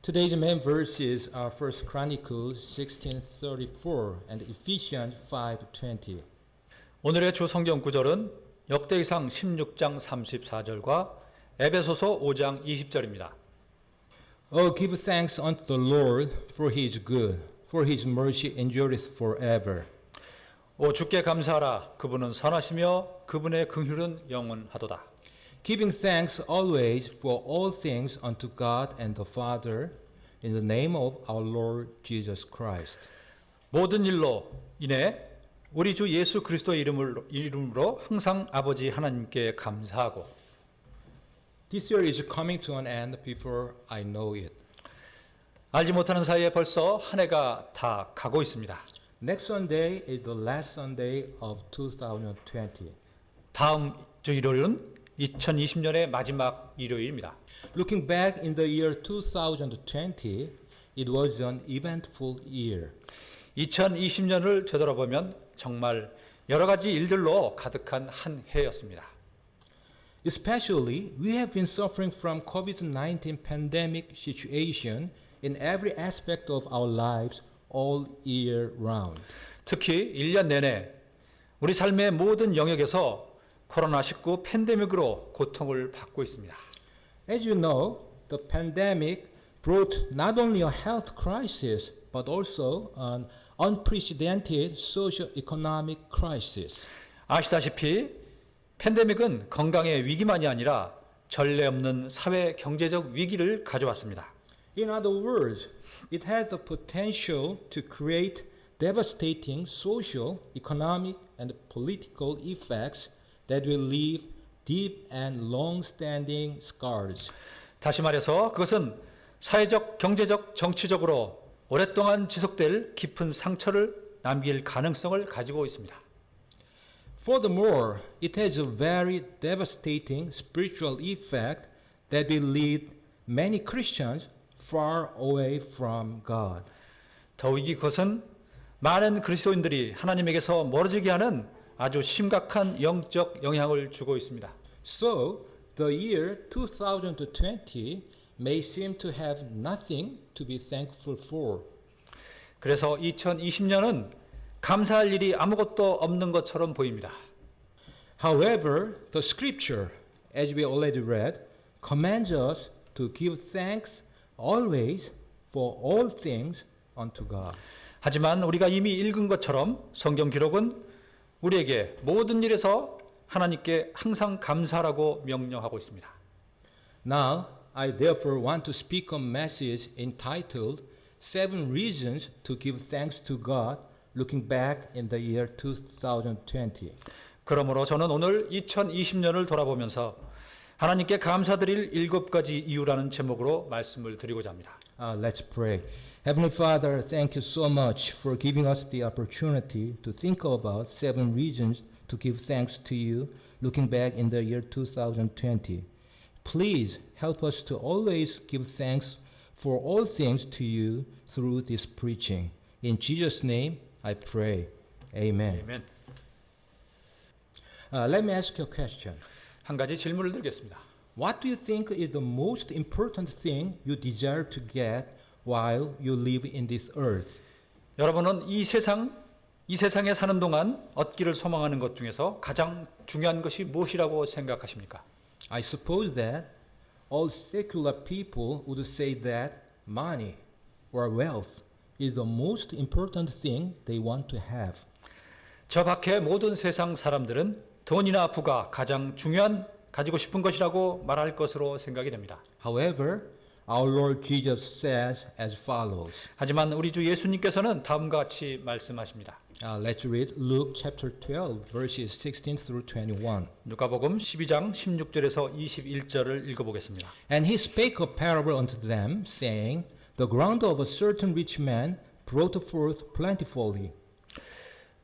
Today's main verses are 1 Chronicles 16:34 and Ephesians 5:20. 오늘의 주 성경 구절은 역대기상 16장 34절과 에베소서 5장 20절입니다. Oh, give thanks unto the Lord, for he is good, for his mercy endureth forever. 오 주께 감사하라. 그분은 선하시며 그분의 긍휼은 영원하도다. Giving thanks always for all things unto God and the Father, in the name of our Lord Jesus Christ. 모든 일로 인해 우리 주 예수 그리스도의 이름으로 항상 아버지 하나님께 감사하고. This year is coming to an end before I know it. 알지 못하는 사이에 벌써 한 해가 다 가고 있습니다. Next Sunday is the last Sunday of 2020. 다음 주 일요일은 2020년의 마지막 일요일입니다. Looking back in the year 2020, it was an eventful year. 2020년을 되돌아보면 정말 여러 가지 일들로 가득한 한 해였습니다. Especially, we have been suffering from COVID-19 pandemic situation in every aspect of our lives all year round. 특히 1년 내내 우리 삶의 모든 영역에서 코로나19 팬데믹으로 고통을 받고 있습니다. As you know, the pandemic brought not only a health crisis but also an unprecedented socio-economic crisis. 아시다시피 팬데믹은 건강의 위기만이 아니라 전례 없는 사회 경제적 위기를 가져왔습니다. In other words, it has the potential to create devastating social, economic, and political effects that will leave deep and long-standing scars. 다시 말해서 그것은 사회적, 경제적, 정치적으로 오랫동안 지속될 깊은 상처를 남길 가능성을 가지고 있습니다. Furthermore, it has a very devastating spiritual effect that will lead many Christians far away from God. 더욱이 그것은 많은 그리스도인들이 하나님에게서 멀어지게 하는 아주 심각한 영적 영향을 주고 있습니다. So, the year 2020 may seem to have nothing to be thankful for. 그래서 2020년은 감사할 일이 아무것도 없는 것처럼 보입니다. However, the scripture, as we already read, commands us to give thanks always for all things unto God. 하지만 우리가 이미 읽은 것처럼 성경 기록은 우리에게 모든 일에서 하나님께 항상 감사하라고 명령하고 있습니다. Now, I therefore want to speak a message entitled 7 Reasons to Give Thanks to God Looking Back in the Year 2020. 그러므로 저는 오늘 2020년을 돌아보면서 하나님께 감사드릴 7가지 이유라는 제목으로 말씀을 드리고자 합니다. Let's pray. Heavenly Father, thank you so much for giving us the opportunity to think about 7 reasons to give thanks to you looking back in the year 2020. Please help us to always give thanks for all things to you through this preaching. In Jesus' name I pray. Amen. 아멘. Let me ask you a question. 한 가지 질문을 드리겠습니다. What do you think is the most important thing you desire to get while you live in this earth? 여러분은 이 세상에 사는 동안 얻기를 소망하는 것 중에서 가장 중요한 것이 무엇이라고 생각하십니까? I suppose that all secular people would say that money or wealth is the most important thing they want to have. 저 밖에 모든 세상 사람들은 돈이나 부가 가장 중요한 가지고 싶은 것이라고 말할 것으로 생각이 됩니다. However, our Lord Jesus says as follows. 하지만 우리 주 예수님께서는 다음과 같이 말씀하십니다. Let's read Luke chapter 12 verses 16 through 21. 누가복음 12장 16절에서 21절을 읽어보겠습니다. And he spake a parable unto them, saying, The ground of a certain rich man brought forth plentifully.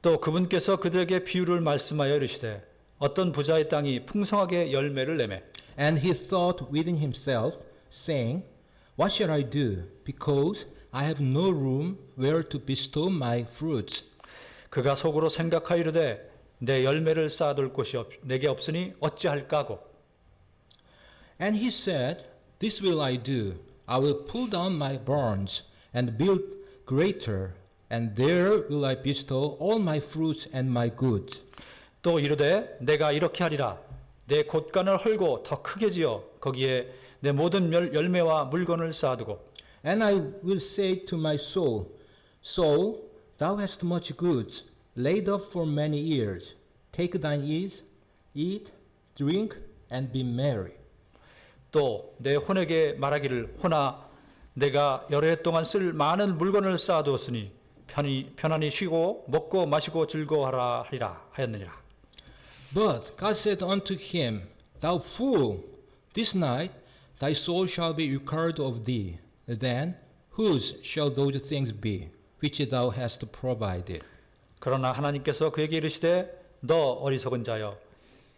또 그분께서 그들에게 비유를 말씀하여 이르시되 어떤 부자의 땅이 풍성하게 열매를 내매 And he thought within himself, saying, What shall I do? Because I have no room where to bestow my fruits. 그가 속으로 생각하이르되 내 열매를 쌓아둘 곳이 내게 없으니 어찌할까 하고 And he said, This will I do. I will pull down my barns and build greater, and there will I bestow all my fruits and my goods. 또 이르되 내가 이렇게 하리라. 내 곳간을 헐고 더 크게 지어 거기에 내 모든 열매와 물건을 쌓아두고 And I will say to my soul, Soul, thou hast much goods laid up for many years. Take thine ease, eat, drink, and be merry. 또 내 혼에게 말하기를 혼아 내가 여러 해 동안 쓸 많은 물건을 쌓아두었으니 편안히 쉬고 먹고 마시고 즐거워하라 하리라 하였느니라. But God said unto him, Thou fool, this night thy soul shall be required of thee. Then whose shall those things be, which thou hast provided? 그러나 하나님께서 그에게 이르시되 너 어리석은 자여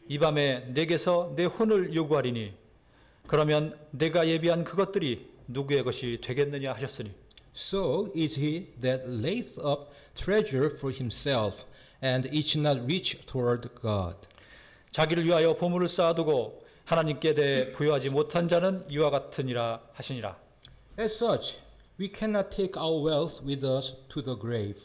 이 밤에 내게서 내 혼을 요구하리니 그러면 내가 예비한 그것들이 누구의 것이 되겠느냐 하셨으니 So is he that layeth up treasure for himself, and is not rich toward God. 자기를 위하여 보물을 쌓아두고 하나님께 대해 부여하지 못한 자는 이와 같으니라 하시니라. As such, we cannot take our wealth with us to the grave.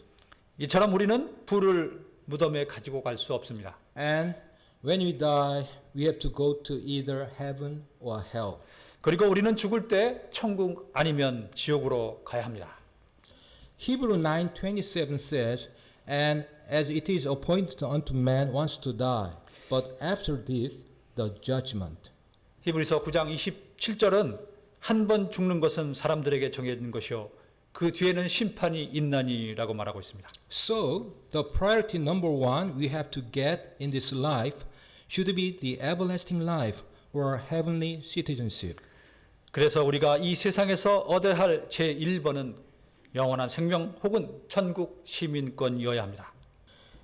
이처럼 우리는 부를 무덤에 가지고 갈 수 없습니다. And when we die, we have to go to either heaven or hell. 그리고 우리는 죽을 때 천국 아니면 지옥으로 가야 합니다. Hebrew 9:27 says, And as it is appointed unto man once to die, but after this the judgment. 히브리서 9장 27절은 한 번 죽는 것은 사람들에게 정해진 것이요 그 뒤에는 심판이 있나니라고 말하고 있습니다. So the priority number one we have to get in this life should be the everlasting life or heavenly citizenship. 그래서 우리가 이 세상에서 얻어야 할 제1번은 영원한 생명 혹은 천국 시민권이어야 합니다.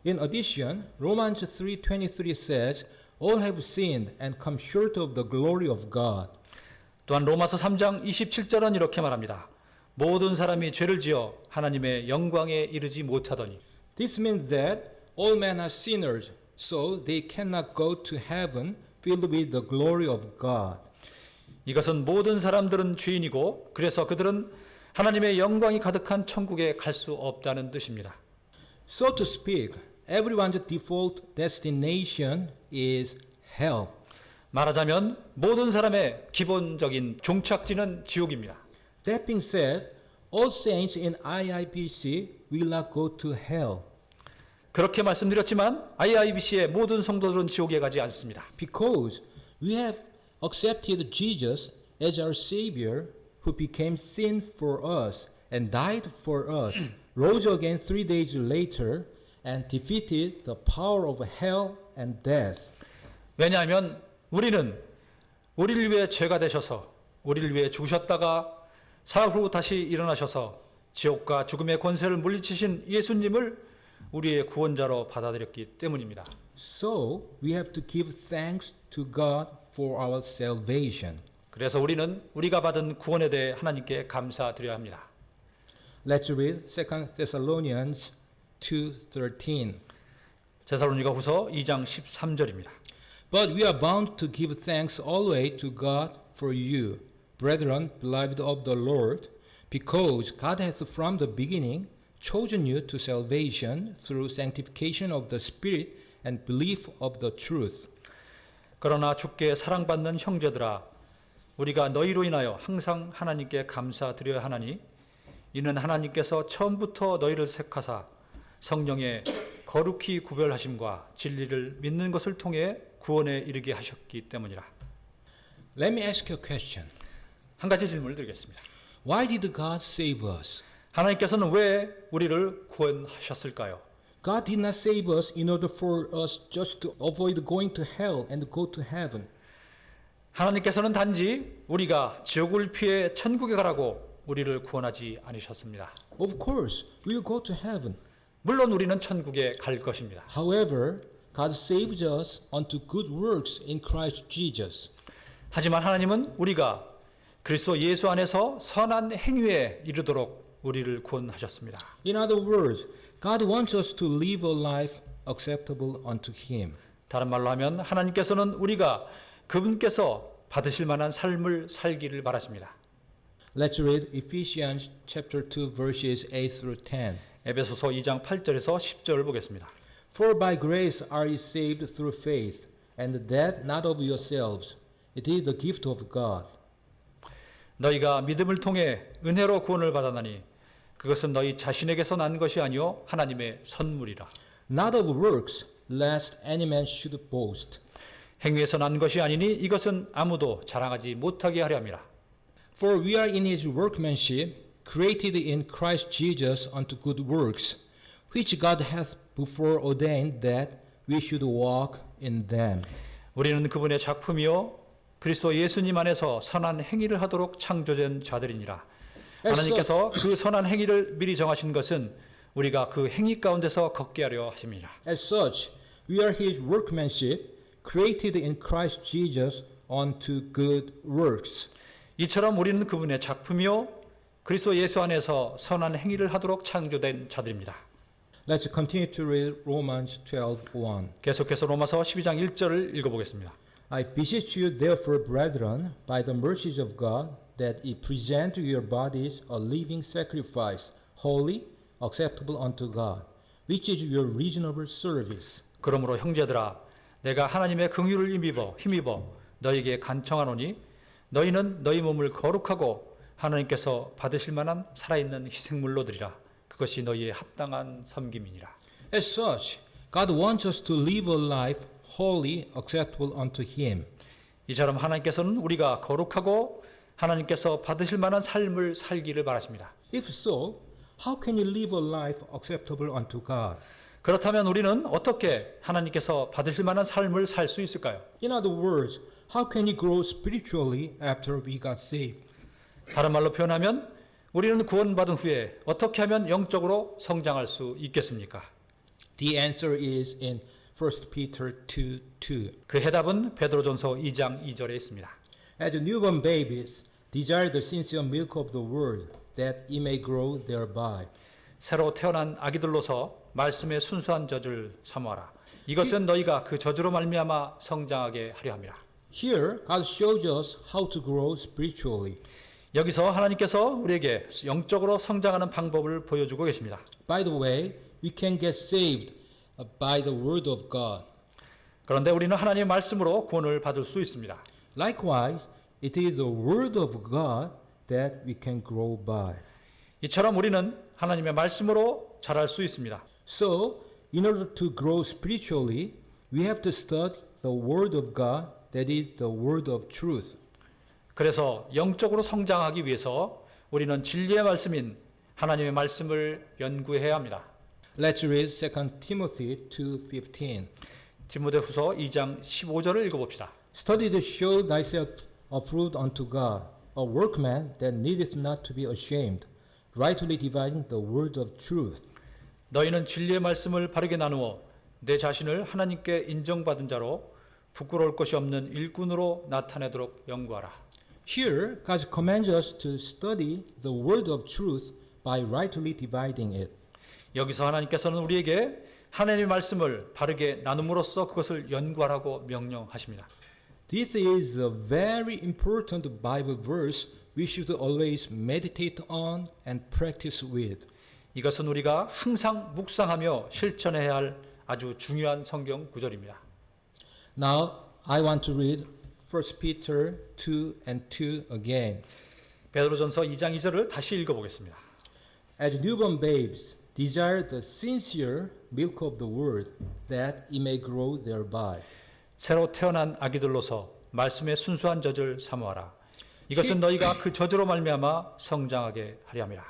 In addition, Romans 3:23 says, All have sinned and come short of the glory of God. 또한 로마서 3장 27절은 이렇게 말합니다. 모든 사람이 죄를 지어 하나님의 영광에 이르지 못하더니 This means that all men are sinners, so they cannot go to heaven filled with the glory of God. 이것은 모든 사람들은 죄인이고 그래서 그들은 하나님의 영광이 가득한 천국에 갈 수 없다는 뜻입니다. So to speak, everyone's default destination is hell. 말하자면 모든 사람의 기본적인 종착지는 지옥입니다. That being said, all saints in IIBC will not go to hell 그렇게 말씀드렸지만 IIBC의 모든 성도들은 지옥에 가지 않습니다. because we have accepted Jesus as our Savior who became sin for us and died for us, rose again 3 days later and defeated the power of hell and death. 왜냐하면 우리는 우리를 위해 죄가 되셔서 우리를 위해 죽으셨다가 사후 다시 일어나셔서 지옥과 죽음의 권세를 물리치신 예수님을 우리의 구원자로 받아들였기 때문입니다. So we have to give thanks to God for our salvation. 그래서 우리는 우리가 받은 구원에 대해 하나님께 감사드려야 합니다. Let's read 2 Thessalonians 2:13. 데살로니가 후서 2장 13절입니다. But we are bound to give thanks always to God for you, brethren, beloved of the Lord, because God has from the beginning chosen you to salvation through sanctification of the Spirit and belief of the truth. 그러나 주께 사랑받는 형제들아 우리가 너희로 인하여 항상 하나님께 감사드려야 하나니 이는 하나님께서 처음부터 너희를 택하사 성령의 거룩히 구별하심과 진리를 믿는 것을 통해 구원에 이르게 하셨기 때문이라. Let me ask you a question. 한 가지 질문을 드리겠습니다. Why did God save us? 하나님께서는 왜 우리를 구원하셨을까요? God did not save us in order for us just to avoid going to hell and go to heaven. 하나님께서는 단지 우리가 지옥을 피해 천국에 가라고 우리를 구원하지 않으셨습니다. Of course, we'll go to heaven. 물론 우리는 천국에 갈 것입니다. However, God saved us unto good works in Christ Jesus. 하지만 하나님은 우리가 그리스도 예수 안에서 선한 행위에 이르도록 우리를 구원하셨습니다. In other words, God wants us to live a life acceptable unto Him. 다른 말로 하면 하나님께서는 우리가 그분께서 받으실 만한 삶을 살기를 바라십니다. Let's read Ephesians chapter 2 verses 8 through 10. 에베소서 2장 8절에서 10절을 보겠습니다. For by grace are ye saved through faith, and that not of yourselves. It is the gift of God. 너희가 믿음을 통해 은혜로 구원을 받았나니 그것은 너희 자신에게서 난 것이 아니요 하나님의 선물이라. Not of works, lest any man should boast. 행위에서 난 것이 아니니 이것은 아무도 자랑하지 못하게 하려 함이라. For we are in his workmanship, created in Christ Jesus unto good works, which God hath before ordained that we should walk in them. 우리는 그분의 작품이요 그리스도 예수님 안에서 선한 행위를 하도록 창조된 자들이니라. 하나님께서 그 선한 행위를 미리 정하신 것은 우리가 그 행위 가운데서 걷게 하려 하심이라. As such, we are his workmanship, created in Christ Jesus unto good works. 이처럼 우리는 그분의 작품이요 그리스도 예수 안에서 선한 행위를 하도록 창조된 자들입니다. Let's continue to read Romans 12:1. 계속해서 로마서 12장 1절을 읽어보겠습니다. I beseech you therefore, brethren, by the mercies of God, that ye present your bodies a living sacrifice, holy, acceptable unto God, which is your reasonable service. 그러므로 형제들아 내가 하나님의 긍휼을 힘입어 너희에게 간청하노니 너희는 너희 몸을 거룩하고 하나님께서 받으실 만한 살아있는 희생물로 드리라. 그것이 너희의 합당한 섬김이니라. As such, God wants us to live a life holy, acceptable unto him. 이처럼 하나님께서는 우리가 거룩하고 하나님께서 받으실 만한 삶을 살기를 바라십니다. If so, how can you live a life acceptable unto God? 그렇다면 우리는 어떻게 하나님께서 받으실 만한 삶을 살 수 있을까요? In other words, how can you grow spiritually after we got saved? 다른 말로 표현하면 우리는 구원받은 후에 어떻게 하면 영적으로 성장할 수 있겠습니까? The answer is in 1 Peter 2:2. 그 해답은 베드로전서 2장 2절에 있습니다. As newborn babies, desire the sincere milk of the word, that ye may grow thereby. 새로 태어난 아기들로서 말씀의 순수한 젖을 사모하라. 이것은 너희가 그 젖으로 말미암아 성장하게 하려 함이라. Here, God shows us how to grow spiritually. 여기서 하나님께서 우리에게 영적으로 성장하는 방법을 보여주고 계십니다. By the way, we can get saved by the word of God. 그런데 우리는 하나님의 말씀으로 구원을 받을 수 있습니다. Likewise, it is the word of God that we can grow by. 이처럼 우리는 하나님의 말씀으로 자랄 수 있습니다. So, in order to grow spiritually, we have to study the word of God, that is the word of truth. 그래서 영적으로 성장하기 위해서 우리는 진리의 말씀인 하나님의 말씀을 연구해야 합니다. Let's read 2 Timothy 2:15. 디모데후서 2장 15절을 읽어봅시다. Study to show thyself approved unto God, a workman that needeth not to be ashamed, rightly dividing the word of truth. 너희는 진리의 말씀을 바르게 나누어 내 자신을 하나님께 인정받은 자로 부끄러울 것이 없는 일꾼으로 나타내도록 연구하라. Here, God commands us to study the word of truth by rightly dividing it. 여기서 하나님께서는 우리에게 하나님의 말씀을 바르게 나눔으로써 그것을 연구하라고 명령하십니다. This is a very important Bible verse we should always meditate on and practice with. 이것은 우리가 항상 묵상하며 실천해야 할 아주 중요한 성경 구절입니다. Now, I want to read 1 Peter 2 and 2 again. 베드로전서 2장 2절을 다시 읽어보겠습니다. As newborn babes, desire the sincere milk of the word, that ye may grow thereby. 새로 태어난 아기들로서 말씀의 순수한 젖을 사모하라. 이것은 너희가 그 젖으로 말미암아 성장하게 하려 함이라.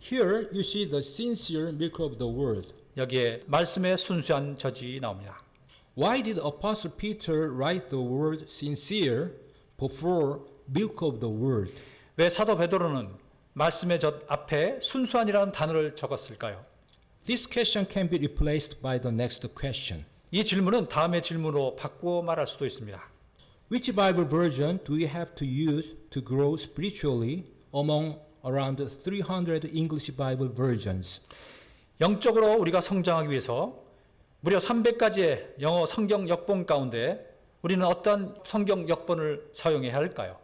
Here you see the sincere milk of the word. 여기에 말씀의 순수한 젖이 나옵니다. Why did Apostle Peter write the word sincere before milk of the word? 왜 사도 베드로는 말씀의 젖 앞에 순수한이라는 단어를 적었을까요? This question can be replaced by the next question. 이 질문은 다음의 질문으로 바꾸어 말할 수도 있습니다. Which Bible version do you have to use to grow spiritually among around 300 English Bible versions? 영적으로 우리가 성장하기 위해서 무려 300가지의 영어 성경 역본 가운데 우리는 어떤 성경 역본을 사용해야 할까요?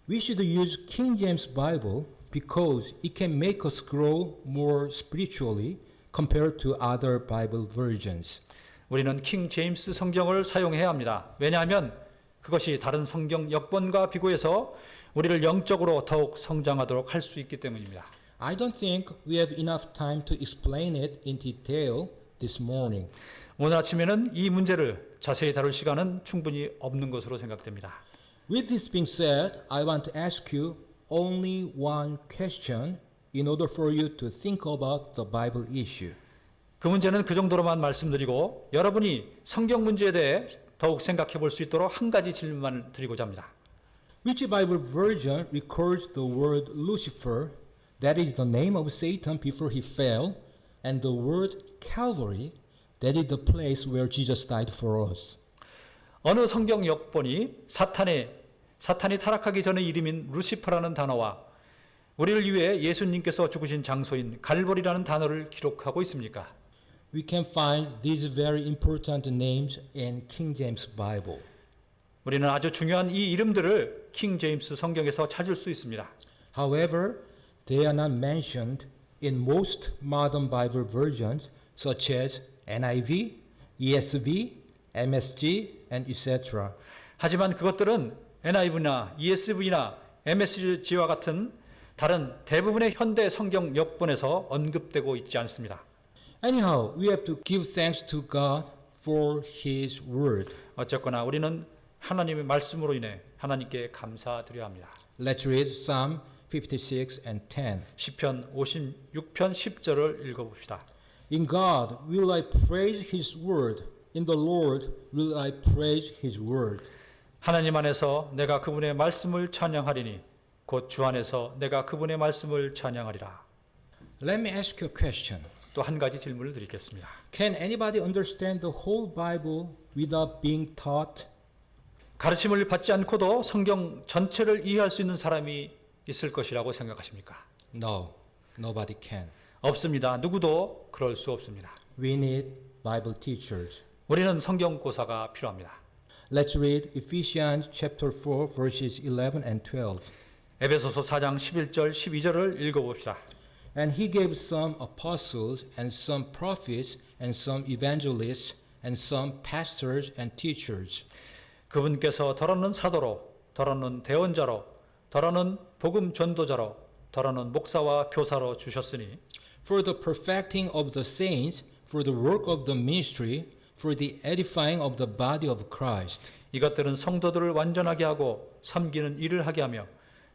We should use King James Bible because it can make us grow more spiritually compared to other Bible versions. 우리는 킹 제임스 성경을 사용해야 합니다. 왜냐하면 그것이 다른 성경 역본과 비교해서 우리를 영적으로 더욱 성장하도록 할 수 있기 때문입니다. I don't think we have enough time to explain it in detail this morning. 오늘 아침에는 이 문제를 자세히 다룰 시간은 충분히 없는 것으로 생각됩니다. With this being said, I want to ask you only one question in order for you to think about the Bible issue. 그 문제는 그 정도로만 말씀드리고 여러분이 성경 문제에 대해 더욱 생각해 볼 수 있도록 한 가지 질문만 드리고자 합니다. Which Bible version records the word Lucifer, that is the name of Satan before he fell, and the word Calvary, that is the place where Jesus died for us? 어느 성경 역본이 사탄이 타락하기 전의 이름인 루시퍼라는 단어와 우리를 위해 예수님께서 죽으신 장소인 갈보리라는 단어를 기록하고 있습니까? We can find these very important names in King James Bible. 우리는 아주 중요한 이 이름들을 킹 제임스 성경에서 찾을 수 있습니다. However, they are not mentioned in most modern Bible versions such as NIV, ESV, MSG, and etc. 하지만 그것들은 NIV나 ESV나 MSG와 같은 다른 대부분의 현대 성경 역본에서 언급되고 있지 않습니다. Anyhow, we have to give thanks to God for His Word. 어쨌거나 우리는 하나님의 말씀으로 인해 하나님께 감사드려야 합니다. Let's read Psalm 56 and 10. 시편 56편 10절을 읽어봅시다. In God will I praise His Word. In the Lord will I praise His Word. 하나님 안에서 내가 그분의 말씀을 찬양하리니 곧 주 안에서 내가 그분의 말씀을 찬양하리라. Let me ask you a question. 또 한 가지 질문을 드리겠습니다. Can anybody understand the whole Bible without being taught? 가르침을 받지 않고도 성경 전체를 이해할 수 있는 사람이 있을 것이라고 생각하십니까? No, nobody can. 없습니다. 누구도 그럴 수 없습니다. We need Bible teachers. 우리는 성경고사가 필요합니다. Let's read Ephesians chapter 4 verses 11 and 12. 에베소서 4장 11절 12절을 읽어봅시다. And he gave some apostles and some prophets and some evangelists and some pastors and teachers. 그분께서 더러는 사도로, 더러는 대언자로, 더러는 복음 전도자로, 더러는 목사와 교사로 주셨으니 For the perfecting of the saints, for the work of the ministry, for the edifying of the body of Christ. 이것들은 성도들을 완전하게 하고 섬기는 일을 하게 하며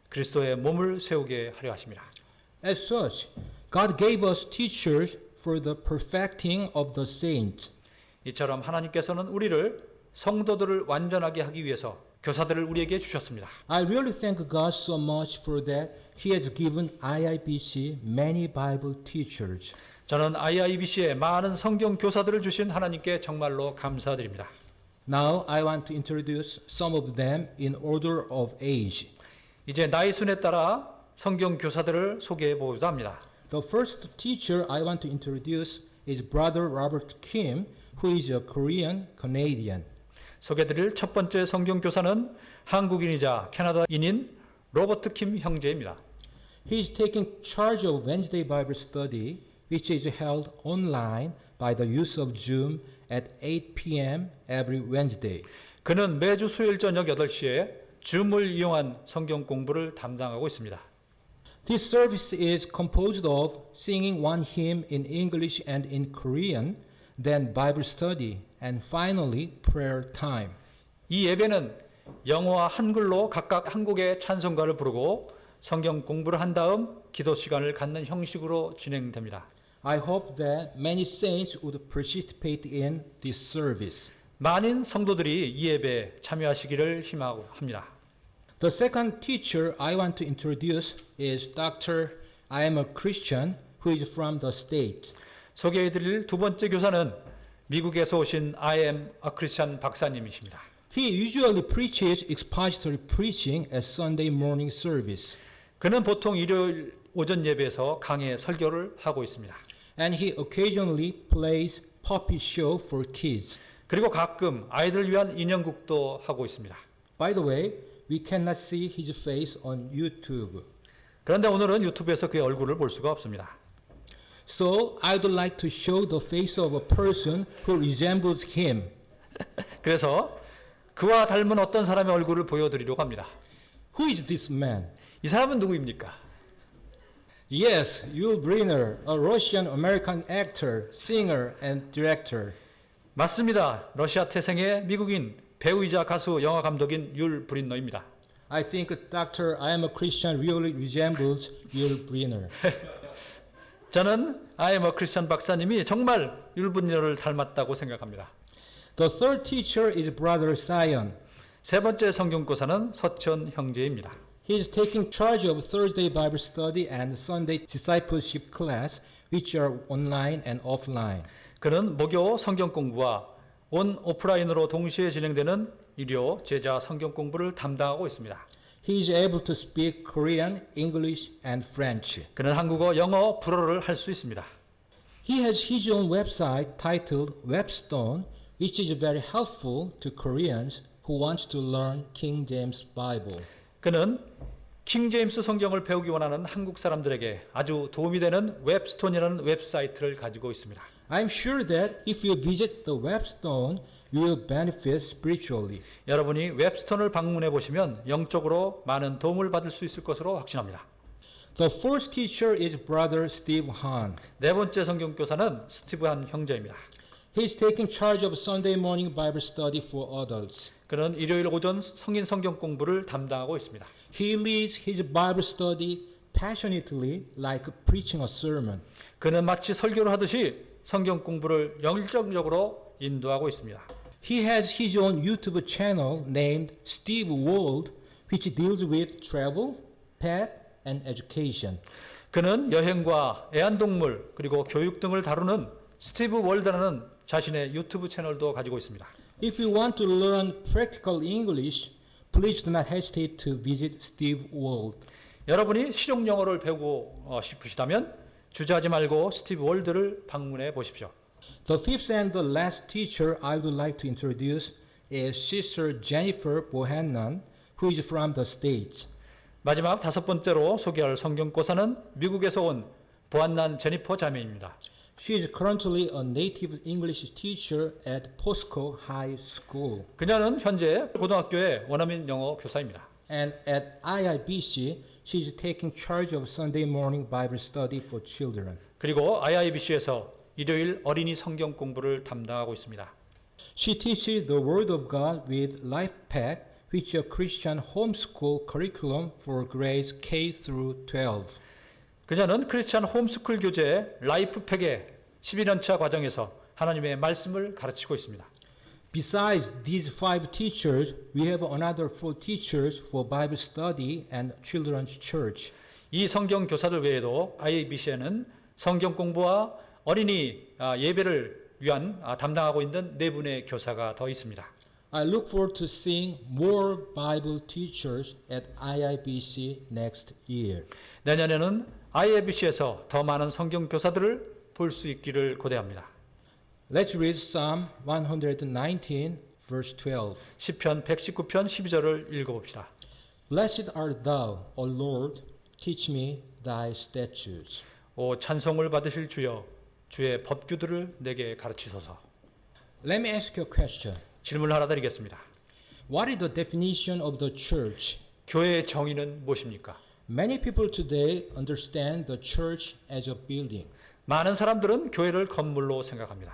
그리스도의 몸을 세우게 하려 하십니다. As such, God gave us teachers for the perfecting of the saints. 이처럼 하나님께서는 우리를 성도들을 완전하게 하기 위해서 교사들을 우리에게 주셨습니다. I really thank God so much for that. He has given IIBC many Bible teachers. 저는 IIBC에 많은 성경 교사들을 주신 하나님께 정말로 감사드립니다. Now I want to introduce some of them in order of age. 이제 나이 순에 따라 성경 교사들을 소개해 보고자 합니다. The first teacher I want to introduce is Brother Robert Kim, who is a Korean Canadian. 소개드릴 첫 번째 성경 교사는 한국인이자 캐나다인인 로버트 킴 형제입니다. He is taking charge of Wednesday Bible study, which is held online by the use of Zoom at 8 p.m. every Wednesday. 그는 매주 수요일 저녁 8시에 줌을 이용한 성경 공부를 담당하고 있습니다. This service is composed of singing one hymn in English and in Korean, then Bible study, and finally prayer time. 이 예배는 영어와 한글로 각각 한 곡의 찬송가를 부르고 성경 공부를 한 다음 기도 시간을 갖는 형식으로 진행됩니다. I hope that many saints would participate in this service. 많은 성도들이 이 예배에 참여하시기를 희망합니다. The second teacher I want to introduce is Dr. I am a Christian, who is from the States. 소개해드릴 두 번째 교사는 미국에서 오신 I am a Christian 박사님이십니다. He usually preaches expository preaching at Sunday morning service. 그는 보통 일요일 오전 예배에서 강해 설교를 하고 있습니다. And he occasionally plays puppet show for kids. 그리고 가끔 아이들을 위한 인형극도 하고 있습니다. By the way, we cannot see his face on YouTube. 그런데 오늘은 유튜브에서 그의 얼굴을 볼 수가 없습니다. So I'd like to show the face of a person who resembles him. 그래서 그와 닮은 어떤 사람의 얼굴을 보여드리려고 합니다. Who is this man? 이 사람은 누구입니까? Yes, Yul Brynner, a Russian-American actor, singer, and director. 맞습니다. 러시아 태생의 미국인 배우이자 가수 영화 감독인 율 브린너입니다. I think Dr. I am a Christian really resembles Yul Brynner. 저는 I am a Christian 박사님이 정말 율 브린너를 닮았다고 생각합니다. The third teacher is Brother Sion. 세 번째 성경교사는 서천 형제입니다. He is taking charge of Thursday Bible study and Sunday discipleship class, which are online and offline. 그는 목요 성경 공부와 온 오프라인으로 동시에 진행되는 일요 제자 성경 공부를 담당하고 있습니다. He is able to speak Korean, English, and French. 그는 한국어, 영어, 불어를 할 수 있습니다. He has his own website titled Webstone, which is very helpful to Koreans who want to learn King James Bible. 그는 킹 제임스 성경을 배우기 원하는 한국 사람들에게 아주 도움이 되는 웹스톤이라는 웹사이트를 가지고 있습니다. I'm sure that if you visit the Webstone, you will benefit spiritually. 여러분이 웹스톤을 방문해 보시면 영적으로 많은 도움을 받을 수 있을 것으로 확신합니다. The first teacher is Brother Steve Han. 네 번째 성경교사는 스티브 한 형제입니다. He is taking charge of Sunday morning Bible study for adults. 그는 일요일 오전 성인 성경 공부를 담당하고 있습니다. He leads his Bible study passionately like preaching a sermon. 그는 마치 설교를 하듯이 성경 공부를 열정적으로 인도하고 있습니다. He has his own YouTube channel named Steve World, which deals with travel, pet, and education. 그는 여행과 애완동물 그리고 교육 등을 다루는 스티브 월드라는 자신의 유튜브 채널도 가지고 있습니다. If you want to learn practical English, please do not hesitate to visit Steve World. 여러분이 실용 영어를 배우고 싶으시다면 주저하지 말고 스티브 월드를 방문해 보십시오. The fifth and the last teacher I would like to introduce is Sister Jennifer Bohannon, who is from the States. 마지막 다섯 번째로 소개할 성경고사는 미국에서 온 보안난 제니퍼 자매입니다. She is currently a native English teacher at Posco High School. 그녀는 현재 고등학교의 원어민 영어 교사입니다. And at IIBC, she is taking charge of Sunday morning Bible study for children. 그리고 IIBC에서 일요일 어린이 성경 공부를 담당하고 있습니다. She teaches the Word of God with Life Pack, which is a Christian homeschool curriculum for grades K through 12. 그녀는 크리스찬 홈스쿨 교재 라이프팩의 12년차 과정에서 하나님의 말씀을 가르치고 있습니다. Besides these five teachers, we have another four teachers for Bible study and children's church. 이 성경 교사들 외에도 IABC에는 성경 공부와 어린이 예배를 위한 담당하고 있는 네 분의 교사가 더 있습니다. I look forward to seeing more Bible teachers at IIBC next year. 내년에는 IABC에서 더 많은 성경 교사들을 볼 수 있기를 고대합니다. Let's read Psalm 119, verse 12. 시편 119편 12절을 읽어봅시다. Blessed art thou, O Lord, teach me thy statutes. 오 찬송을 받으실 주여 주의 법규들을 내게 가르치소서. Let me ask you a question. 질문을 하나 드리겠습니다. What is the definition of the church? 교회의 정의는 무엇입니까? Many people today understand the church as a building. 많은 사람들은 교회를 건물로 생각합니다.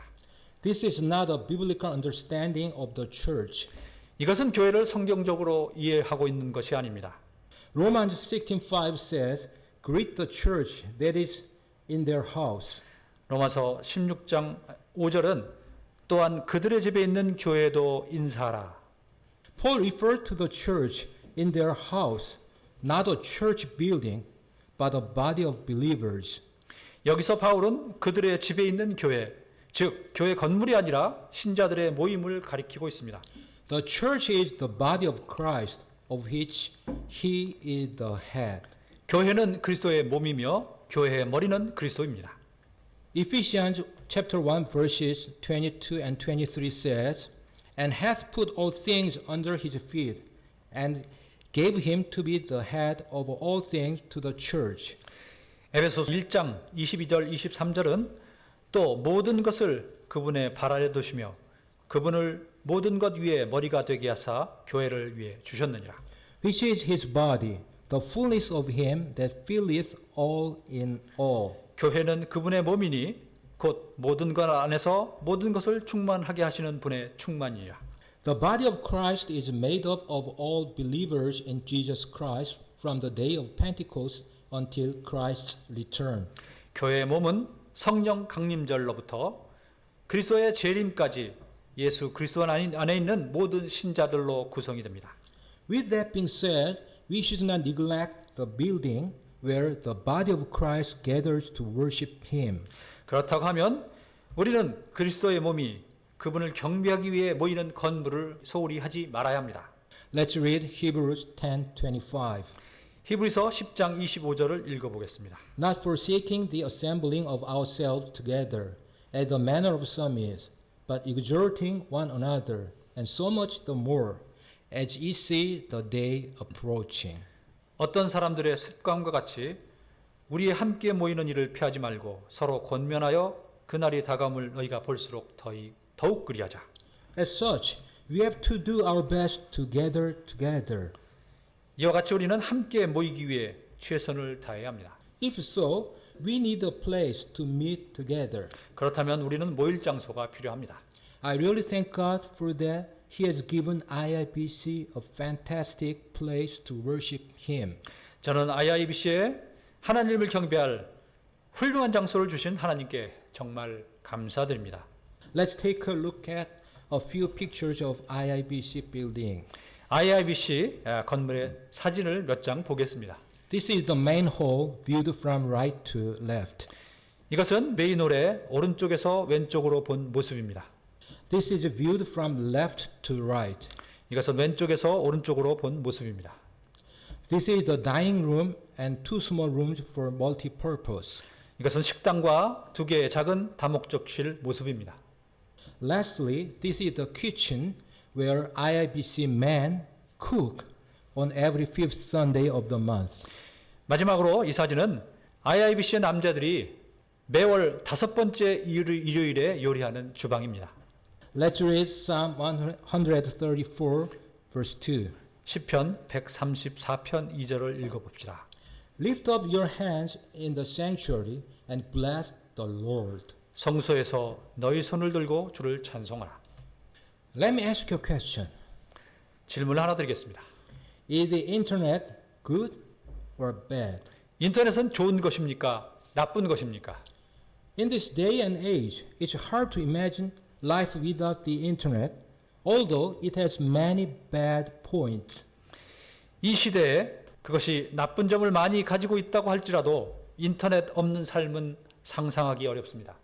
This is not a biblical understanding of the church. 이것은 교회를 성경적으로 이해하고 있는 것이 아닙니다. Romans 16:5 says, "Greet the church that is in their house." 로마서 16장 5절은 또한 그들의 집에 있는 교회도 인사하라. Paul referred to the church in their house, not a church building, but a body of believers. 여기서 바울은 그들의 집에 있는 교회, 즉 교회 건물이 아니라 신자들의 모임을 가리키고 있습니다. The church is the body of Christ, of which he is the head. 교회는 그리스도의 몸이며 교회의 머리는 그리스도입니다. Ephesians chapter 1 verses 22 and 23 says, "And hath put all things under his feet, and gave him to be the head of all things to the church. 에베소서 1장 22절 23절은 또 모든 것을 그분의 발 아래 두시며 그분을 모든 것 위에 머리가 되게 하사 교회를 위해 주셨느니라. Which is his body, the fullness of him that filleth all in all. 교회는 그분의 몸이니 곧 모든 것 안에서 모든 것을 충만하게 하시는 분의 충만이라. The body of Christ is made up of all believers in Jesus Christ from the day of Pentecost until Christ's return. 교회의 몸은 성령 강림절로부터 그리스도의 재림까지 예수 그리스도 안에 있는 모든 신자들로 구성이 됩니다. With that being said, we should not neglect the building where the body of Christ gathers to worship him. 그렇다고 하면 우리는 그리스도의 몸이 그분을 경배하기 위해 모이는 건물을 소홀히 하지 말아야 합니다. Let's read Hebrews 10:25. 히브리서 10장 25절을 읽어보겠습니다. Not forsaking the assembling of ourselves together, as the manner of some is, but exhorting one another, and so much the more, as ye see the day approaching. 어떤 사람들의 습관과 같이 우리의 함께 모이는 일을 피하지 말고 서로 권면하여 그날이 다가옴을 너희가 볼수록 더욱 그리하자. As such, we have to do our best to gather together. 이와 같이 우리는 함께 모이기 위해 최선을 다해야 합니다. If so, we need a place to meet together. 그렇다면 우리는 모일 장소가 필요합니다. I really thank God for that. He has given IIBC a fantastic place to worship Him. 저는 IIBC에 하나님을 경배할 훌륭한 장소를 주신 하나님께 정말 감사드립니다. Let's take a look at a few pictures of IIBC building. IIBC 건물의 사진을 몇 장 보겠습니다. This is the main hall viewed from right to left. 이것은 메인홀의 오른쪽에서 왼쪽으로 본 모습입니다. This is viewed from left to right. 이것은 왼쪽에서 오른쪽으로 본 모습입니다. This is the dining room and two small rooms for multi-purpose. 이것은 식당과 두 개의 작은 다목적실 모습입니다. Lastly, this is the kitchen where IIBC men cook on every fifth Sunday of the month. 마지막으로 이 사진은 IIBC의 남자들이 매월 5번째 일요일에 요리하는 주방입니다. Let's read Psalm 134, verse 2. 시편 134편 2절을 읽어봅시다. Lift up your hands in the sanctuary and bless the Lord. 성소에서 너희 손을 들고 주를 찬송하라. Let me ask you a question. 질문을 하나 드리겠습니다. Is the internet good or bad? 인터넷은 좋은 것입니까? 나쁜 것입니까? In this day and age, it's hard to imagine life without the internet, although it has many bad points. 이 시대에 그것이 나쁜 점을 많이 가지고 있다고 할지라도 인터넷 없는 삶은 상상하기 어렵습니다.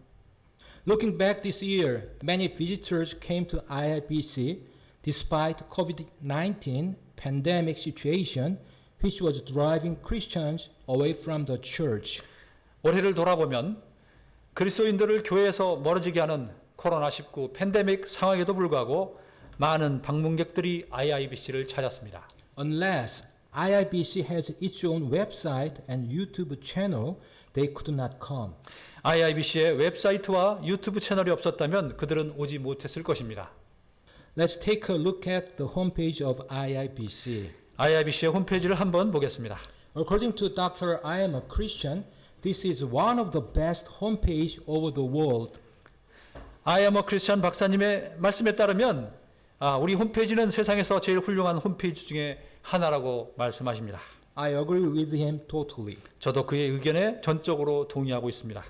Looking back this year, many visitors came to IIBC despite COVID-19 pandemic situation, which was driving Christians away from the church. 올해를 돌아보면 그리스도인들을 교회에서 멀어지게 하는 코로나19 팬데믹 상황에도 불구하고 많은 방문객들이 IIBC를 찾았습니다. Unless IIBC has its own website and YouTube channel, they could not come. IIBC의 웹사이트와 유튜브 채널이 없었다면 그들은 오지 못했을 것입니다. Let's take a look at the homepage of IIBC. IIBC의 홈페이지를 한번 보겠습니다. According to Dr. I am a Christian, this is one of the best homepage over the world. I am a Christian 박사님의 말씀에 따르면 우리 홈페이지는 세상에서 제일 훌륭한 홈페이지 중에 하나라고 말씀하십니다. I agree with him totally. 저도 그의 의견에 전적으로 동의하고 있습니다.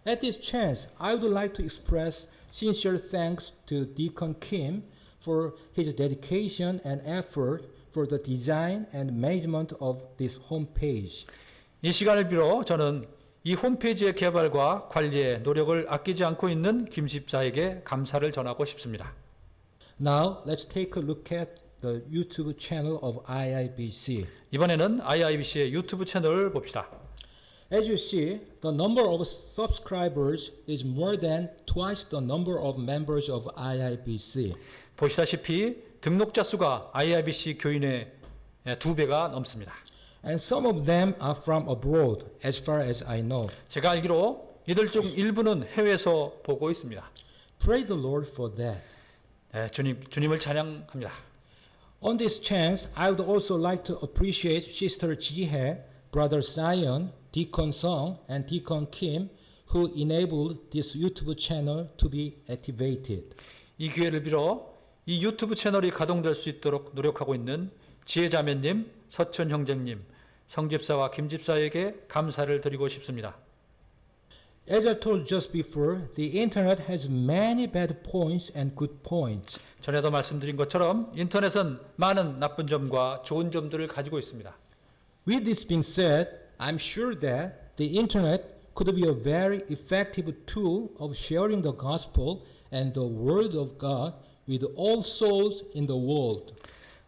At this chance, I would like to express sincere thanks to Deacon Kim for his dedication and effort for the design and management of this homepage. 이 시간을 빌어 저는 이 홈페이지의 개발과 관리에 노력을 아끼지 않고 있는 김 집사에게 감사를 전하고 싶습니다. Now, let's take a look at the YouTube channel of IIBC. 이번에는 IIBC의 유튜브 채널을 봅시다. As you see, the number of subscribers is more than twice the number of members of IIBC. 보시다시피 등록자 수가 IIBC 교인의 2배가 넘습니다. And some of them are from abroad, as far as I know. 제가 알기로 이들 중 일부는 해외에서 보고 있습니다. Praise the Lord for that. 주님을 찬양합니다. On this chance, I would also like to appreciate Sister Jihae, Brother Zion, Deacon Song, and Deacon Kim, who enabled this YouTube channel to be activated. 이 기회를 빌어 이 유튜브 채널이 가동될 수 있도록 노력하고 있는 지혜자매님, 서천 형제님, 성집사와 김집사에게 감사를 드리고 싶습니다. As I told just before, the internet has many bad points and good points. 전에도 말씀드린 것처럼 인터넷은 많은 나쁜 점과 좋은 점들을 가지고 있습니다. With this being said, I'm sure that the internet could be a very effective tool of sharing the gospel and the word of God with all souls in the world.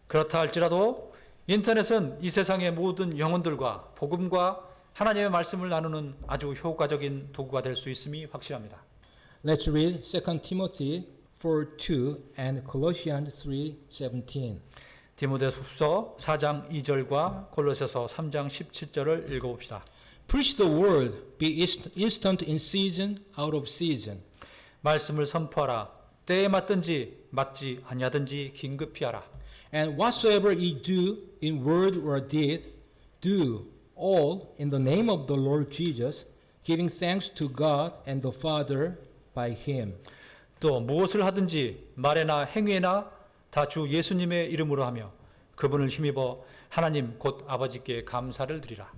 그렇다 할지라도 인터넷은 이 세상의 모든 영혼들과 복음과 하나님의 말씀을 나누는 아주 효과적인 도구가 될 수 있음이 확실합니다. Let's read 2 Timothy 4:2 and Colossians 3:17. 디모데후서 4장 2절과 골로새서 3장 17절을 읽어봅시다. Preach the word, be instant in season, out of season. 말씀을 선포하라. 때에 맞든지 맞지 아니하든지 긴급히 하라. And whatsoever ye do in word or deed, do all in the name of the Lord Jesus, giving thanks to God and the Father by him. 또 무엇을 하든지 말에나 행위에나 다 주 예수님의 이름으로 하며 그분을 힘입어 하나님 곧 아버지께 감사를 드리라.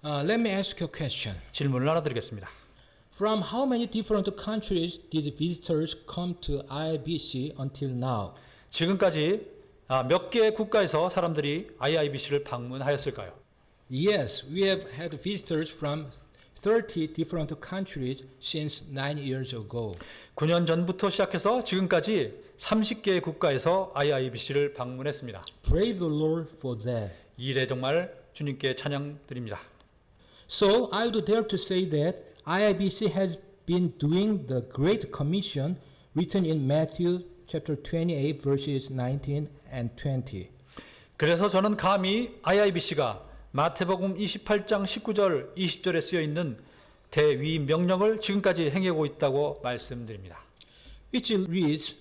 Let me ask you a question. 질문을 하나 드리겠습니다. From how many different countries did visitors come to IBC until now? 지금까지 몇 개의 국가에서 사람들이 IIBC를 방문하였을까요? Yes, we have had visitors from 30 different countries since 9 years ago. 9년 전부터 시작해서 지금까지 30개의 국가에서 IIBC를 방문했습니다. Praise the Lord for that. 이 일에 정말 주님께 찬양 드립니다. So I would dare to say that IIBC has been doing the Great Commission written in Matthew chapter 28 verses 19 and 20. 그래서 저는 감히 IIBC가 마태복음 28장 19절 20절에 쓰여 있는 대위 명령을 지금까지 행하고 있다고 말씀드립니다. Which reads,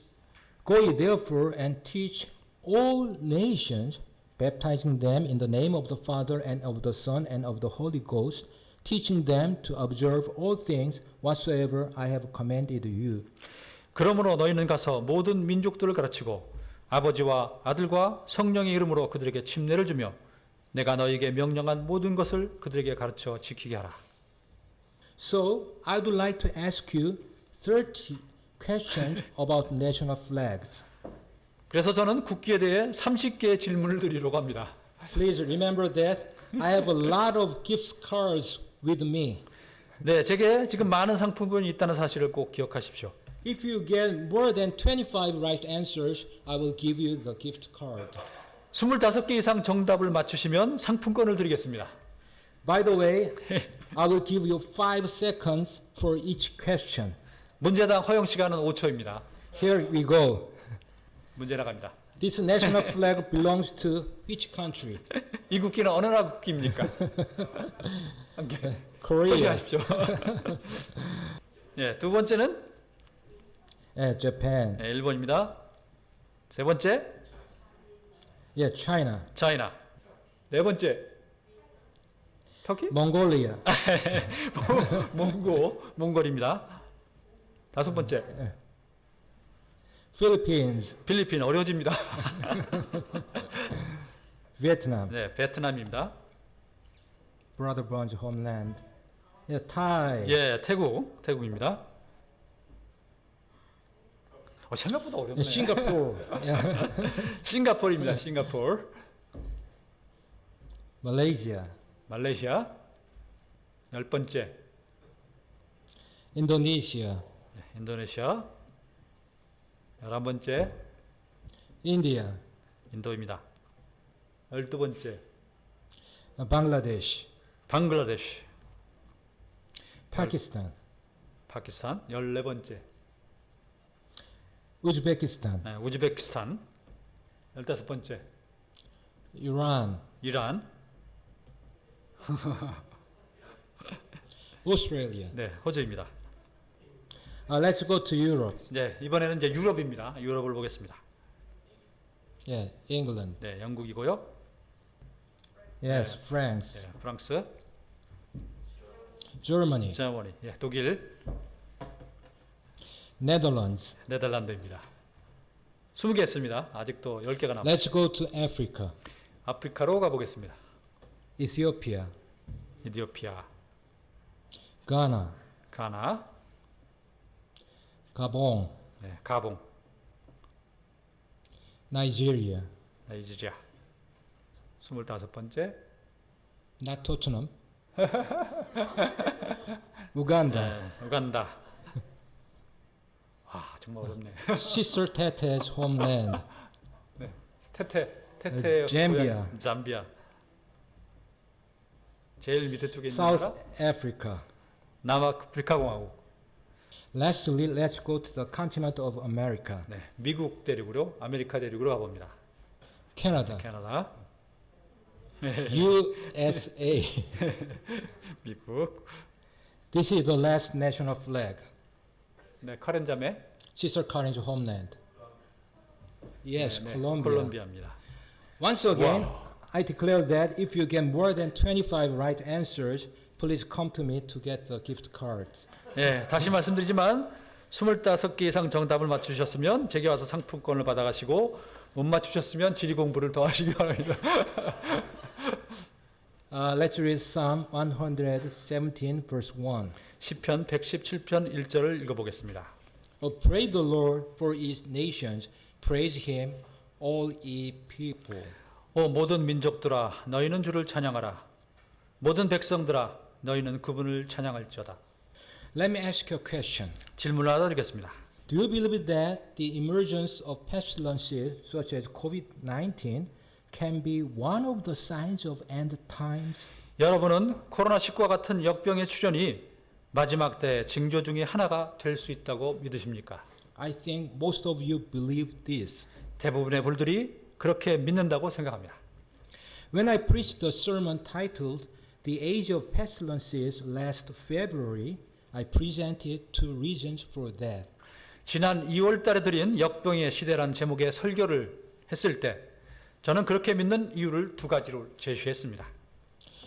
Go ye therefore and teach all nations, baptizing them in the name of the Father and of the Son and of the Holy Ghost, teaching them to observe all things whatsoever I have commanded you. 그러므로 너희는 가서 모든 민족들을 가르치고 아버지와 아들과 성령의 이름으로 그들에게 침례를 주며 내가 너희에게 명령한 모든 것을 그들에게 가르쳐 지키게 하라. So I would like to ask you 30 questions about national flags. 그래서 저는 국기에 대해 30개의 질문을 드리려고 합니다. Please remember that I have a lot of gift cards with me. 네, 제게 지금 많은 상품권이 있다는 사실을 꼭 기억하십시오. If you get more than 25 right answers, I will give you the gift card. 25개 이상 정답을 맞추시면 상품권을 드리겠습니다. By the way, I will give you 5 seconds for each question. 문제당 허용 시간은 5초입니다. Here we go. 문제 나갑니다. This national flag belongs to which country? 이 국기는 어느 나라 국기입니까? 함께 Korea. 표시하십시오. 예, 두 번째는 Japan. 일본입니다. 세 번째 China. 차이나. 네 번째 터키? Mongolia. 몽골입니다. 다섯 번째 Philippines. 필리핀 어려워집니다. Vietnam. 네, 베트남입니다. Brother Bronze homeland. Thai. 예, 태국입니다. 생각보다 어렵네. Singapore. 싱가포르입니다. 싱가포르. Malaysia. 말레이시아. 열 번째 Indonesia. 인도네시아. 11번째 India. 인도입니다. 12번째 Bangladesh. 방글라데시. Pakistan. 파키스탄. 14번째 Uzbekistan. 우즈베키스탄. 15번째 Iran, 이란, Australia. 네, 호주입니다. Let's go to Europe. 네, 이번에는 이제 유럽입니다. 유럽을 보겠습니다. Yeah, England. 네, 영국이고요. Yes, France, 네, 프랑스, Germany, 저머니, 예, 독일, Netherlands. 네덜란드입니다. 20개 했습니다. 아직도 10개가 남았습니다. Let's go to Africa. 아프리카로 가보겠습니다. Ethiopia, 이디오피아, Ghana, 가나, Gabon, 네, 가봉, Nigeria, 나이지리아. 25번째, not Tottenham, Uganda, 네, 우간다. 와, 정말 어렵네. Sister Tete's homeland, 테테, 잠비아. 고향, 잠비아. 제일 밑에 쪽에 있는 South 나라, Africa. 남아프리카 공화국. Lastly, let's go to the continent of America, 네, 미국 대륙으로, 아메리카 대륙으로 가봅니다. Canada, 캐나다, USA. 미국, This is the last national flag. 네, 카렌자매, Sister Karen's homeland. Yes, 네, Colombia. 콜롬비아입니다. Once again, I declare that if you get more than 25 right answers, please come to me to get the gift cards. 예, 다시 말씀드리지만 25개 이상 정답을 맞추셨으면 제게 와서 상품권을 받아가시고 못 맞추셨으면 지리 공부를 더 하시기 바랍니다. Let's read Psalm 117, verse 1. 시편 117편 1절을 읽어보겠습니다. Praise the Lord for his nations. Praise him, all ye people. 오 모든 민족들아 너희는 주를 찬양하라. 모든 백성들아 너희는 그분을 찬양할지어다. Let me ask you a question. 질문을 하나 드리겠습니다. Do you believe that the emergence of pestilences such as COVID-19 can be one of the signs of end times? 여러분은 코로나19와 같은 역병의 출현이 마지막 때의 징조 중에 하나가 될 수 있다고 믿으십니까? I think most of you believe this. 대부분의 분들이 그렇게 믿는다고 생각합니다. When I preached the sermon titled The Age of Pestilences last February, I presented two reasons for that. 지난 2월 달에 드린 역병의 시대란 제목의 설교를 했을 때 저는 그렇게 믿는 이유를 두 가지로 제시했습니다.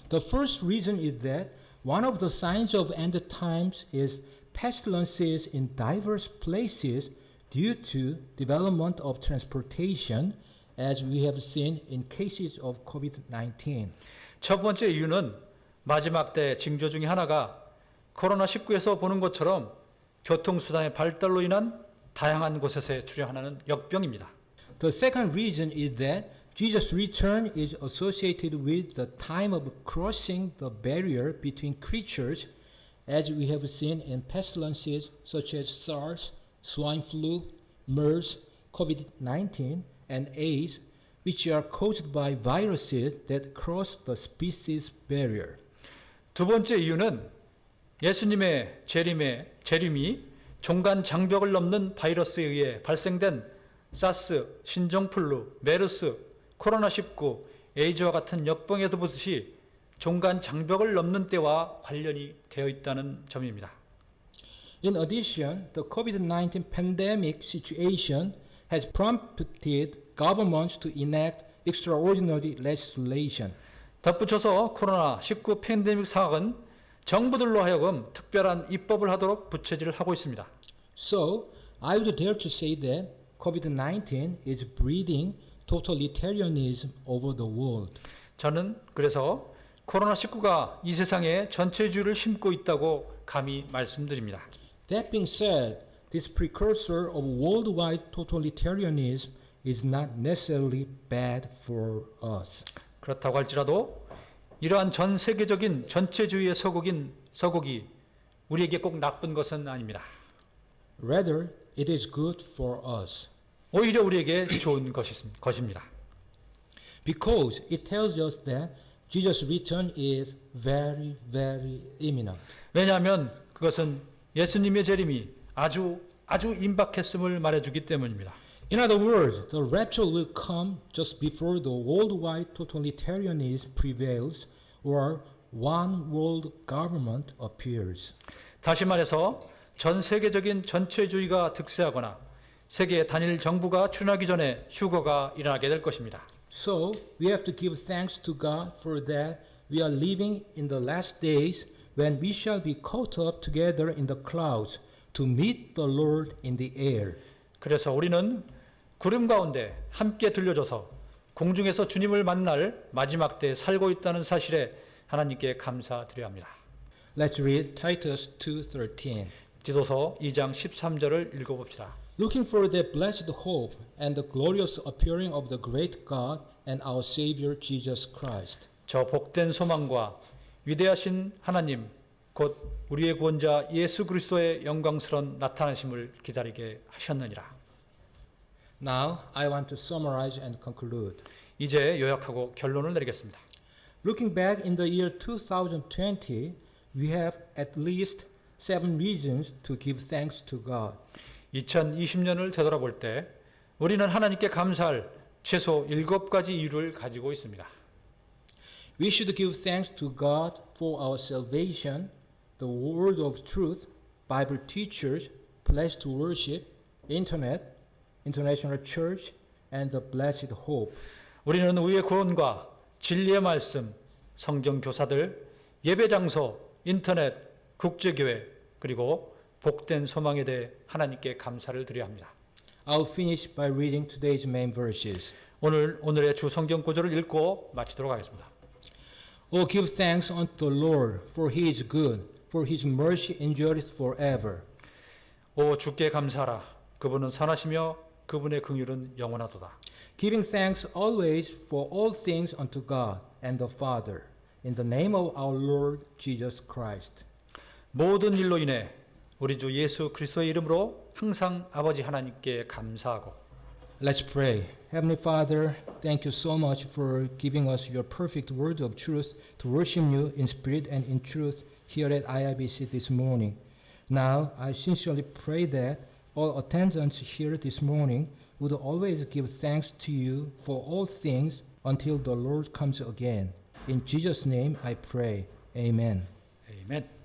The first reason is that one of the signs of end times is pestilences in diverse places due to development of transportation, as we have seen in cases of COVID-19. 첫 번째 이유는 마지막 때 징조 중에 하나가 코로나19에서 보는 것처럼 교통수단의 발달로 인한 다양한 곳에서 출현하는 역병입니다. The second reason is that Jesus' return is associated with the time of crossing the barrier between creatures, as we have seen in pestilences such as SARS, swine flu, MERS, COVID-19, and AIDS, which are caused by viruses that cross the species barrier. 두 번째 이유는 예수님의 재림이 종간 장벽을 넘는 바이러스에 의해 발생된 사스, 신종플루, 메르스, 코로나19, 에이즈와 같은 역병에도 보듯이 종간 장벽을 넘는 때와 관련이 되어 있다는 점입니다. In addition, the COVID-19 pandemic situation has prompted governments to enact extraordinary legislation. 덧붙여서 코로나19 팬데믹 상황은 정부들로 하여금 특별한 입법을 하도록 부채질을 하고 있습니다. So, I would dare to say that COVID-19 is breeding totalitarianism over the world. 저는 그래서 코로나19가 이 세상에 전체주의를 심고 있다고 감히 말씀드립니다. That being said, this precursor of worldwide totalitarianism is not necessarily bad for us. 그렇다고 할지라도 이러한 전 세계적인 전체주의의 서곡이 우리에게 꼭 나쁜 것은 아닙니다. Rather, it is good for us. 오히려 우리에게 좋은 것입니다. Because it tells us that Jesus' return is very, very imminent. 왜냐하면 그것은 예수님의 재림이 아주 임박했음을 말해주기 때문입니다. In other words, the rapture will come just before the worldwide totalitarianism prevails or one world government appears. 다시 말해서 전 세계적인 전체주의가 득세하거나 세계 단일 정부가 출현하기 전에 휴거가 일어나게 될 것입니다. So we have to give thanks to God for that we are living in the last days when we shall be caught up together in the clouds to meet the Lord in the air. 그래서 우리는 구름 가운데 함께 들려줘서 공중에서 주님을 만날 마지막 때에 살고 있다는 사실에 하나님께 감사드려야 합니다. Let's read Titus 2:13. 디도서 2장 13절을 읽어봅시다. Looking for that blessed hope and the glorious appearing of the great God and our Savior Jesus Christ. 저 복된 소망과 위대하신 하나님 곧 우리의 구원자 예수 그리스도의 영광스러운 나타나심을 기다리게 하셨느니라. Now I want to summarize and conclude. 이제 요약하고 결론을 내리겠습니다. Looking back in the year 2020, we have at least 7 reasons to give thanks to God. 2020년을 되돌아볼 때 우리는 하나님께 감사할 최소 7가지 이유를 가지고 있습니다. We should give thanks to God for our salvation, the word of truth, Bible teachers, place to worship, internet, international church, and the blessed hope. 우리는 우리의 구원과 진리의 말씀, 성경 교사들, 예배 장소, 인터넷, 국제교회, 그리고 복된 소망에 대해 하나님께 감사를 드려야 합니다. I'll finish by reading today's main verses. 오늘의 주 성경 구절을 읽고 마치도록 하겠습니다. Oh, give thanks unto the Lord, for he is good, for his mercy endureth forever. 오 주께 감사하라. 그분은 선하시며 그분의 긍휼은 영원하도다. Giving thanks always for all things unto God and the Father, in the name of our Lord Jesus Christ. 모든 일로 인해 우리 주 예수 그리스도의 이름으로 항상 아버지 하나님께 감사하고 Let's pray. Heavenly Father, thank you so much for giving us your perfect word of truth to worship you in spirit and in truth here at IIBC this morning. Now, I sincerely pray that all attendants here this morning would always give thanks to you for all things until the Lord comes again. In Jesus' name I pray. Amen. 아멘.